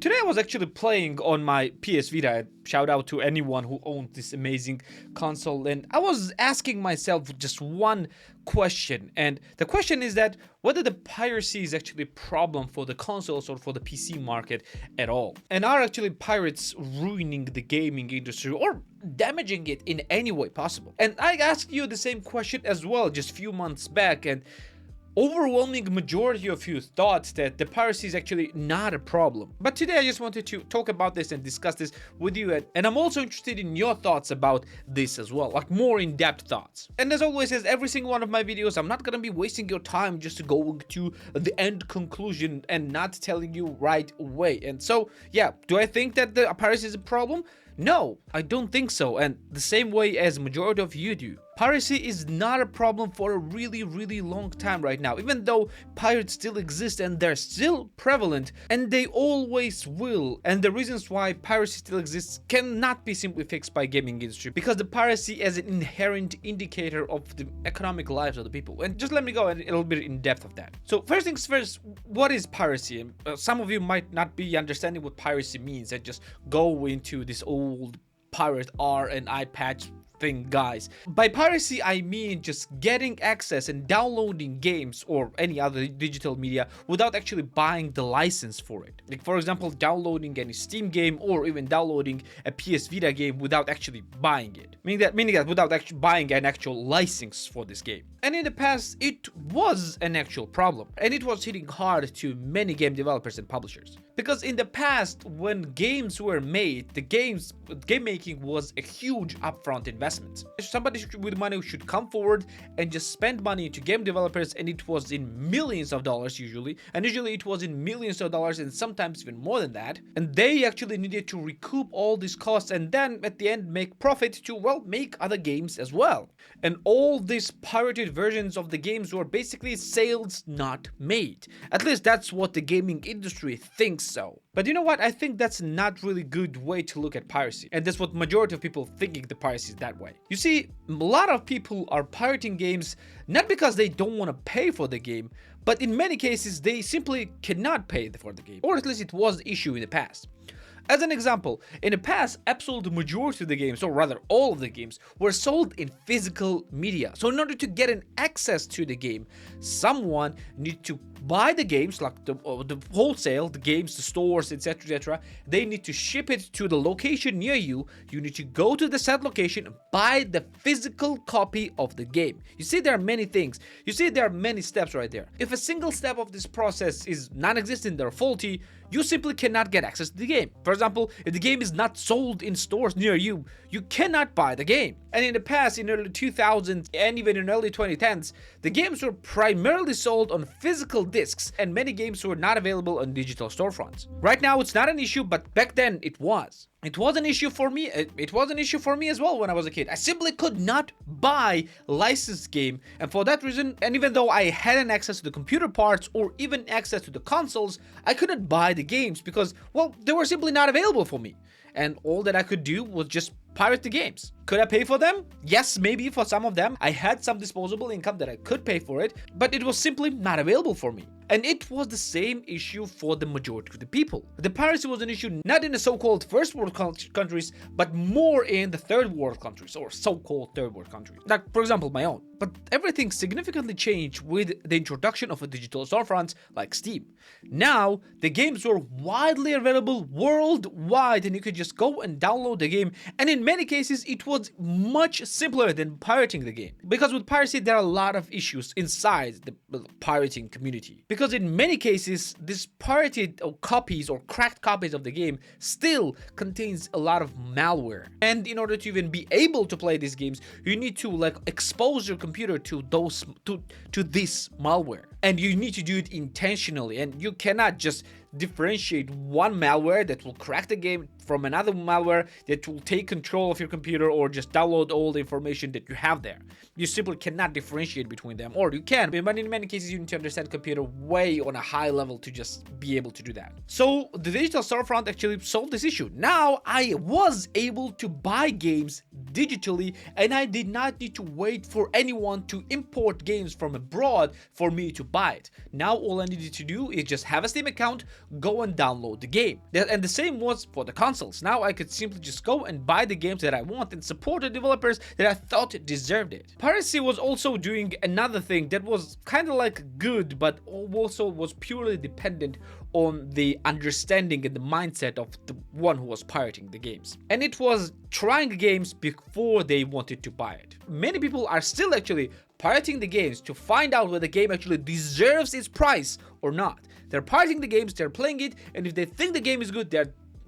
Today I was actually playing on my PS Vita. Shout out to anyone who owns this amazing console, and I was asking myself just one question, and the question is that whether the piracy is actually a problem for the consoles or for the PC market at all, and are actually pirates ruining the gaming industry or damaging it in any way possible. And I asked you the same question as well just a few months back, and overwhelming majority of you thought that the piracy is actually not a problem. But today I just wanted to talk about this and discuss this with you, and I'm also interested in your thoughts about this as well, like more in-depth thoughts. And as always, as every single one of my videos, I'm not gonna be wasting your time just going to the end conclusion and not telling you right away. And so, yeah, do I think that the piracy is a problem? No, I don't think so, and the same way as majority of you do. Piracy is not a problem for a really long time right now, even though pirates still exist and they're still prevalent, and they always will. And the reasons why piracy still exists cannot be simply fixed by gaming industry, because the piracy is an inherent indicator of the economic lives of the people. And just let me go a little bit in depth of that. So first things first, what is piracy? Some of you might not be understanding what piracy means and just go into this old pirate R and I patch thing, guys. By piracy I mean just getting access and downloading games or any other digital media without actually buying the license for it. Like, for example, downloading any Steam game or even downloading a PS Vita game without actually buying it. Meaning that without actually buying an actual license for this game. And in the past it was an actual problem, and it was hitting hard to many game developers and publishers. Because in the past, when games were made, game making was a huge upfront investment. Somebody with money should come forward and just spend money into game developers, and it was in millions of dollars usually, and usually it was in millions of dollars and sometimes even more than that. And they actually needed to recoup all these costs and then at the end make profit to, well, make other games as well. And all these pirated versions of the games were basically sales not made. At least that's what the gaming industry thinks so. But you know what? I think that's not really good way to look at piracy. And that's what majority of people thinking the piracy is that way. You see, a lot of people are pirating games not because they don't want to pay for the game, but in many cases they simply cannot pay for the game. Or at least it was the issue in the past. As an example, in the past, absolute majority of the games, or rather all of the games, were sold in physical media. So in order to get an access to the game, someone need to buy the games, like the wholesale, the games, the stores, etc, etc. They need to ship it to the location near you. You need to go to the said location and buy the physical copy of the game. You see, there are many things. You see, there are many steps right there. If a single step of this process is non-existent or faulty, you simply cannot get access to the game. For example, if the game is not sold in stores near you, you cannot buy the game. And in the past, in early 2000s and even in early 2010s, the games were primarily sold on physical discs, and many games were not available on digital storefronts. Right now, it's not an issue, but back then it was. It was an issue for me. It was an issue for me as well when I was a kid. I simply could not buy licensed game, and for that reason, and even though I had an access to the computer parts or even access to the consoles, I couldn't buy the games because, well, they were simply not available for me. And all that I could do was just pirate the games. Could I pay for them? Yes, maybe for some of them. I had some disposable income that I could pay for it, but it was simply not available for me. And it was the same issue for the majority of the people. The piracy was an issue not in the so-called first world countries, but more in the third world countries, or so-called third world countries. Like, for example, my own. But everything significantly changed with the introduction of a digital storefront like Steam. Now, the games were widely available worldwide, and you could just go and download the game, and in many cases, it was much simpler than pirating the game. Because with piracy, there are a lot of issues inside the pirating community. Because in many cases, these pirated copies or cracked copies of the game still contains a lot of malware. And in order to even be able to play these games, you need to like expose your computer to this malware. And you need to do it intentionally, and you cannot just differentiate one malware that will crack the game from another malware that will take control of your computer or just download all the information that you have there. You simply cannot differentiate between them, or you can, but in many cases you need to understand computer way on a high level to just be able to do that. So the digital storefront actually solved this issue. Now I was able to buy games digitally, and I did not need to wait for anyone to import games from abroad for me to buy it. Now all I needed to do is just have a Steam account, go and download the game. And the same was for the consoles. Now I could simply just go and buy the games that I want and support the developers that I thought deserved it. Piracy was also doing another thing that was kind of like good, but also was purely dependent on the understanding and the mindset of the one who was pirating the games. And it was trying games before they wanted to buy it. Many people are still actually pirating the games to find out whether the game actually deserves its price or not. They're pirating the games, they're playing it, and if they think the game is good,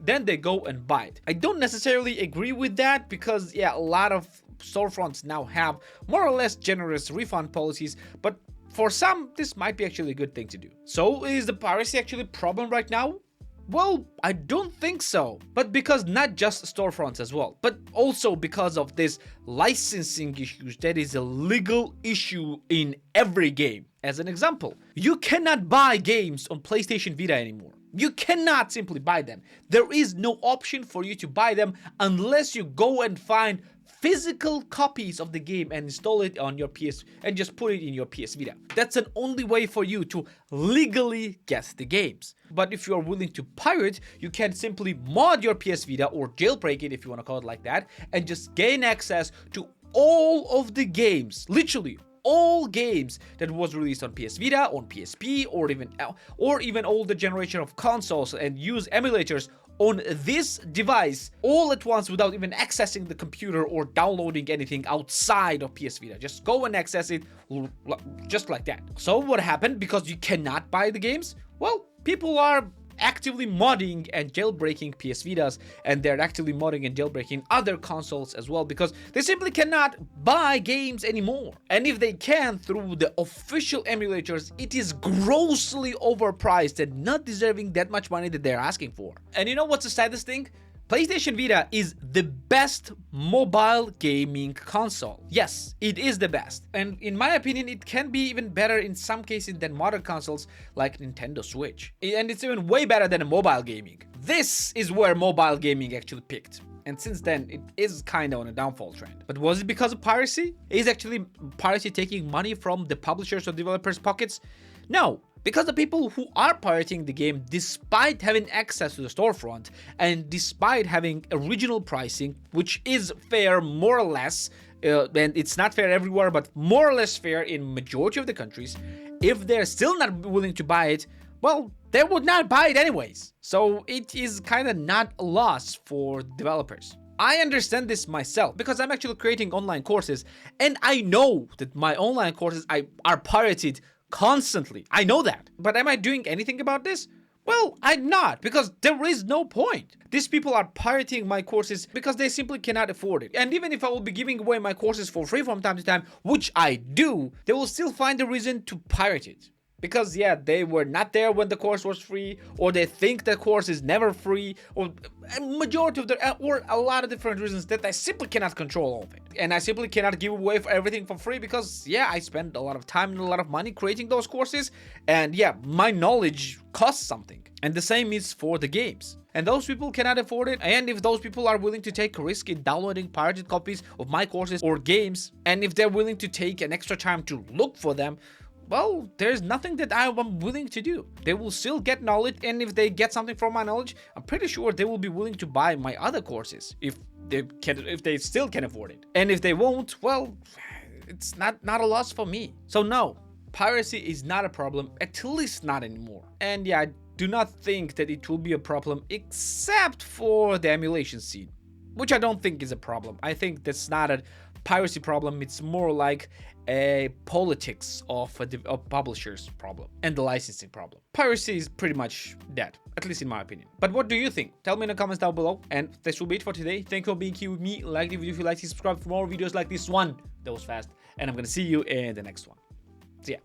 then they go and buy it. I don't necessarily agree with that because, yeah, a lot of storefronts now have more or less generous refund policies, but for some, this might be actually a good thing to do. So is the piracy actually a problem right now? Well, I don't think so, but because not just storefronts as well, but also because of this licensing issues that is a legal issue in every game. As an example, you cannot buy games on PlayStation Vita anymore. You cannot simply buy them. There is no option for you to buy them unless you go and find physical copies of the game and install it on your PS and just put it in your PS Vita. That's an only way for you to legally get the games. But if you are willing to pirate, you can simply mod your PS Vita or jailbreak it if you want to call it like that, and just gain access to all of the games, literally all games that was released on PS Vita, on PSP, or even older generation of consoles, and use emulators on this device all at once without even accessing the computer or downloading anything outside of PS Vita. Just go and access it just like that. So what happened? Because you cannot buy the games? Well, people are actively modding and jailbreaking PS Vitas, and they're actively modding and jailbreaking other consoles as well because they simply cannot buy games anymore. And if they can through the official emulators, it is grossly overpriced and not deserving that much money that they're asking for. And you know what's the saddest thing? PlayStation Vita is the best mobile gaming console. Yes, it is the best. And in my opinion, it can be even better in some cases than modern consoles like Nintendo Switch. And it's even way better than a mobile gaming. This is where mobile gaming actually peaked. And since then, it is kind of on a downfall trend. But was it because of piracy? Is actually piracy taking money from the publishers or developers' pockets? No. Because the people who are pirating the game, despite having access to the storefront and despite having original pricing, which is fair more or less, and it's not fair everywhere, but more or less fair in majority of the countries, if they're still not willing to buy it, well, they would not buy it anyways. So it is kind of not a loss for developers. I understand this myself because I'm actually creating online courses, and I know that my online courses are pirated constantly. I know that. But am I doing anything about this? Well, I'm not, because there is no point. These people are pirating my courses because they simply cannot afford it. And even if I will be giving away my courses for free from time to time, which I do, they will still find a reason to pirate it. Because, yeah, they were not there when the course was free, or they think the course is never free, or a majority of the, or a lot of different reasons that I simply cannot control all of it. And I simply cannot give away for everything for free because, yeah, I spend a lot of time and a lot of money creating those courses, and yeah, my knowledge costs something. And the same is for the games. And those people cannot afford it, and if those people are willing to take a risk in downloading pirated copies of my courses or games, and if they're willing to take an extra time to look for them, well, there's nothing that I am willing to do. They will still get knowledge, and if they get something from my knowledge, I'm pretty sure they will be willing to buy my other courses if they still can afford it. And if they won't, well, it's not a loss for me. So no, piracy is not a problem, at least not anymore. And yeah, I do not think that it will be a problem except for the emulation scene, which I don't think is a problem. I think that's not a piracy problem. It's more like a politics of publishers problem and the licensing problem. Piracy is pretty much dead, at least in my opinion. But what do you think? Tell me in the comments down below. And this will be it for today. Thank you for being here with me. Like the video if you like, subscribe for more videos like this one. That was fast. And I'm gonna see you in the next one. See ya.